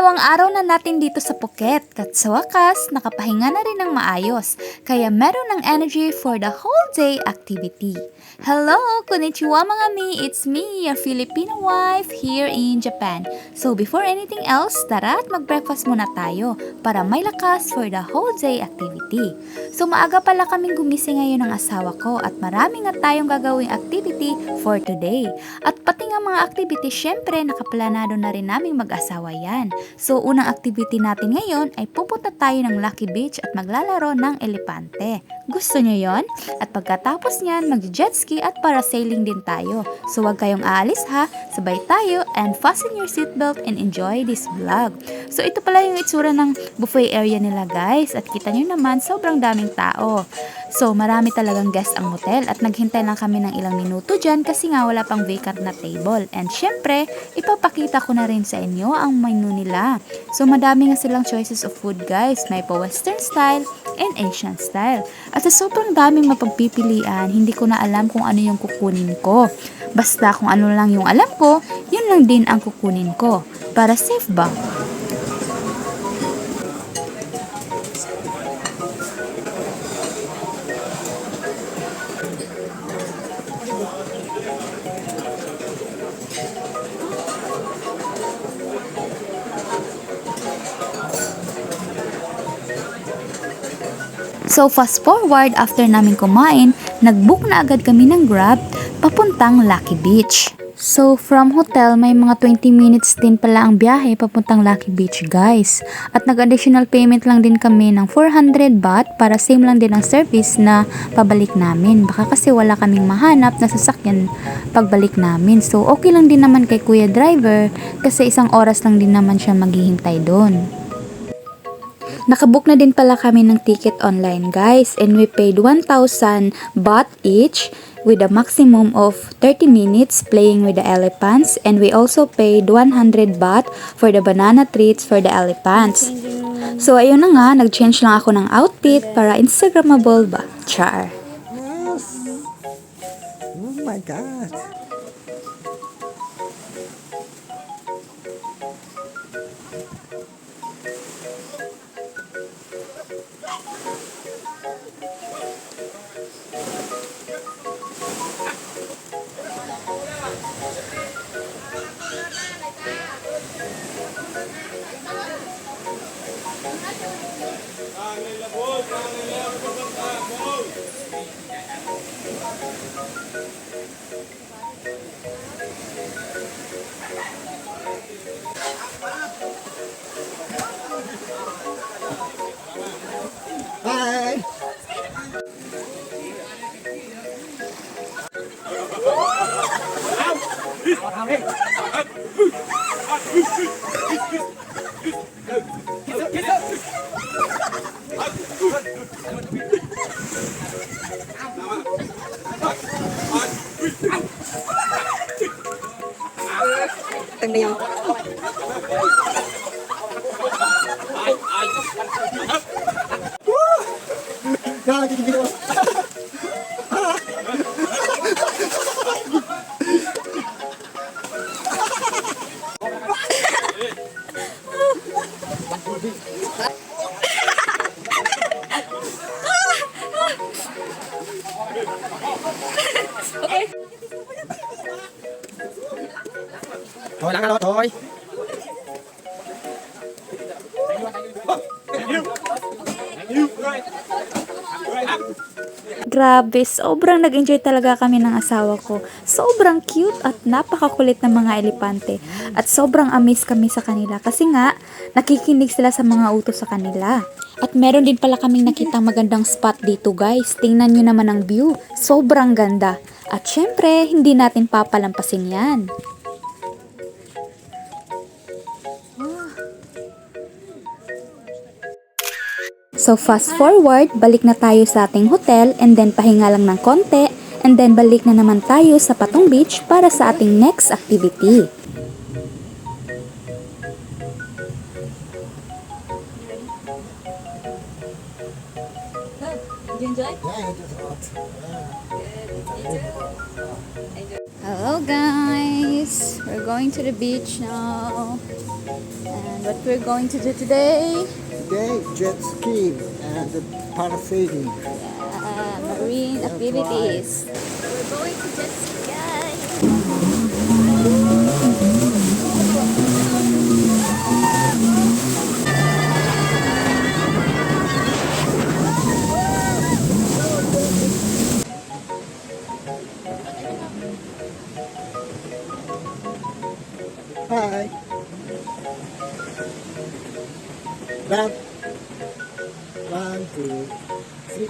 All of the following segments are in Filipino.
Pangalawang araw na natin dito sa Phuket, at sa wakas, nakapahinga na rin ng maayos, kaya meron ng energy for the whole day activity. Hello! Konnichiwa mga mi! It's me, your Filipino wife here in Japan. So before anything else, tara at mag-breakfast muna tayo para may lakas for the whole day activity. So maaga pala kaming gumising ngayon ng asawa ko at marami nga tayong gagawing activity for today. At pati nga mga activity, syempre nakaplanado na rin naming mag-asawa yan. So unang activity natin ngayon ay pupunta tayo ng Lucky Beach at maglalaro ng elepante. Gusto nyo yon? At pagkatapos nyan, mag-jet ski at parasailing din tayo. So wag kayong aalis ha, sabay tayo and fasten your seatbelt and enjoy this vlog. So ito pala yung itsura ng buffet area nila guys at kita nyo naman sobrang daming tao. So marami talagang guest ang hotel at naghintay lang kami ng ilang minuto dyan kasi nga wala pang vacant na table. And syempre, ipapakita ko na rin sa inyo ang menu nila. So madami nga silang choices of food guys, may pa western style and Asian style. At sa sobrang daming mapagpipilian, hindi ko na alam kung ano yung kukunin ko. Basta kung ano lang yung alam ko, yun lang din ang kukunin ko. Para safe ba? So fast forward, after namin kumain, nag-book na agad kami ng Grab papuntang Lucky Beach. So from hotel, may mga 20 minutes din pala ang biyahe papuntang Lucky Beach guys. At nag-additional payment lang din kami ng 400 baht para same lang din ang service na pabalik namin. Baka kasi wala kaming mahanap na sasakyan pagbalik namin. So okay lang din naman kay Kuya Driver kasi isang oras lang din naman siya maghihintay doon. Nakabook na din pala kami ng ticket online guys and we paid 1,000 baht each with a maximum of 30 minutes playing with the elephants and we also paid 100 baht for the banana treats for the elephants. So ayun na nga, nag-change lang ako ng outfit para Instagrammable ba? Char! Oh my God! Bye! Tingnan niyo. Nakakikita. Okay. Thôi lắng lo thôi. Grabe, sobrang nag-enjoy talaga kami ng asawa ko. Sobrang cute at napakakulit ng mga elepante. At sobrang amaze kami sa kanila kasi nga, nakikinig sila sa mga utos sa kanila. At meron din pala kaming nakitang magandang spot dito guys. Tingnan nyo naman ang view. Sobrang ganda. At syempre, hindi natin papalampasin yan. So fast forward, balik na tayo sa ating hotel and then pahinga lang ng konti and then balik na naman tayo sa Patong Beach para sa ating next activity. Did you enjoy? Yeah, I enjoyed a lot. Hello guys, we're going to the beach now. And what we're going to do today? Today, jet skiing and parasailing. Marine activities. We're going to jet ski guys. Hi. That. 1, 2, 3.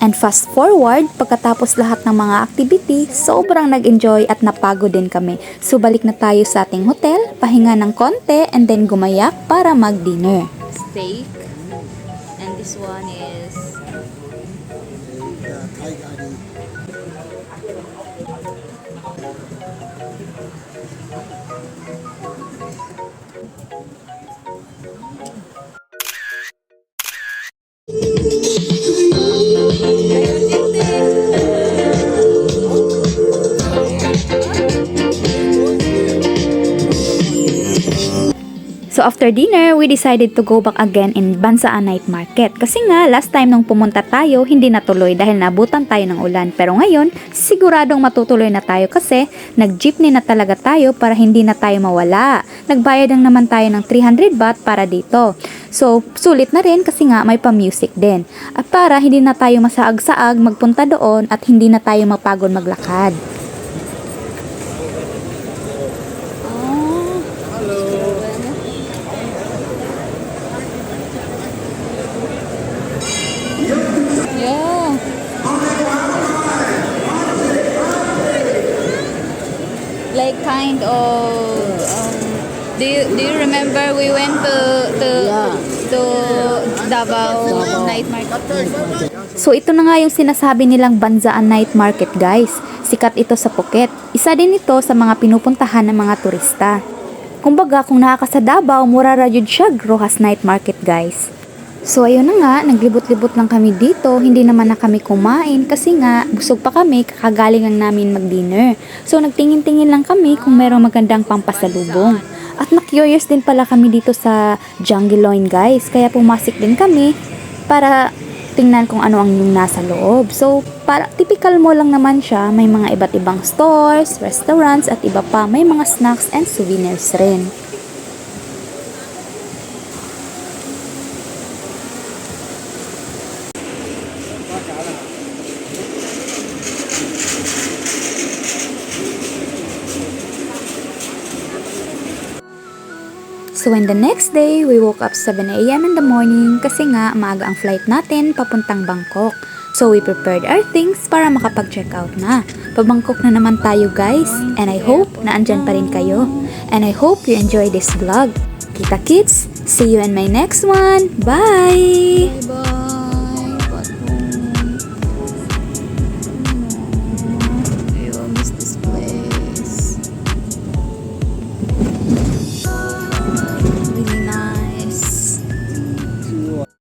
And fast forward, pagkatapos lahat ng mga activity, sobrang nag-enjoy at napagod din kami. So balik na tayo sa ating hotel, pahinga ng konti, and then gumayak para mag-dinner. Steak. And this one is Thai curry. So after dinner, we decided to go back again in Bansaan Night Market. Kasi nga, last time nung pumunta tayo, hindi natuloy dahil nabutan tayo ng ulan. Pero ngayon, siguradong matutuloy na tayo kasi nag-jeepney na talaga tayo para hindi na tayo mawala. Nagbayad lang naman tayo ng 300 baht para dito. So, sulit na rin kasi nga may pa-music din. At para hindi na tayo masaag-saag magpunta doon at hindi na tayo mapagod maglakad. Yeah. Like kind of do you remember we went to Davao Night Market? So ito na nga yung sinasabi nilang Bansaan Night Market guys. Sikat ito sa Phuket. Isa din ito sa mga pinupuntahan ng mga turista. Kumbaga kung nakaka sa Davao, mura ra jud siya Rojas Night Market guys. So ayun na nga, naglibot-libot lang kami dito, hindi naman na kami kumain kasi nga busog pa kami, kakagaling lang namin mag-dinner. So nagtingin-tingin lang kami kung merong magandang pampasalubong. At na-curious din pala kami dito sa Jungle Loin guys, kaya pumasok din kami para tingnan kung ano ang yung nasa loob. So para typical mall lang naman siya, may mga iba't ibang stores, restaurants at iba pa, may mga snacks and souvenirs rin. So when the next day, we woke up 7 a.m. in the morning kasi nga maaga ang flight natin papuntang Bangkok. So we prepared our things para makapag-check out na. Pa-Bangkok na naman tayo guys, and I hope na andyan pa rin kayo. And I hope you enjoy this vlog. Kita kids, see you in my next one. Bye! Bye.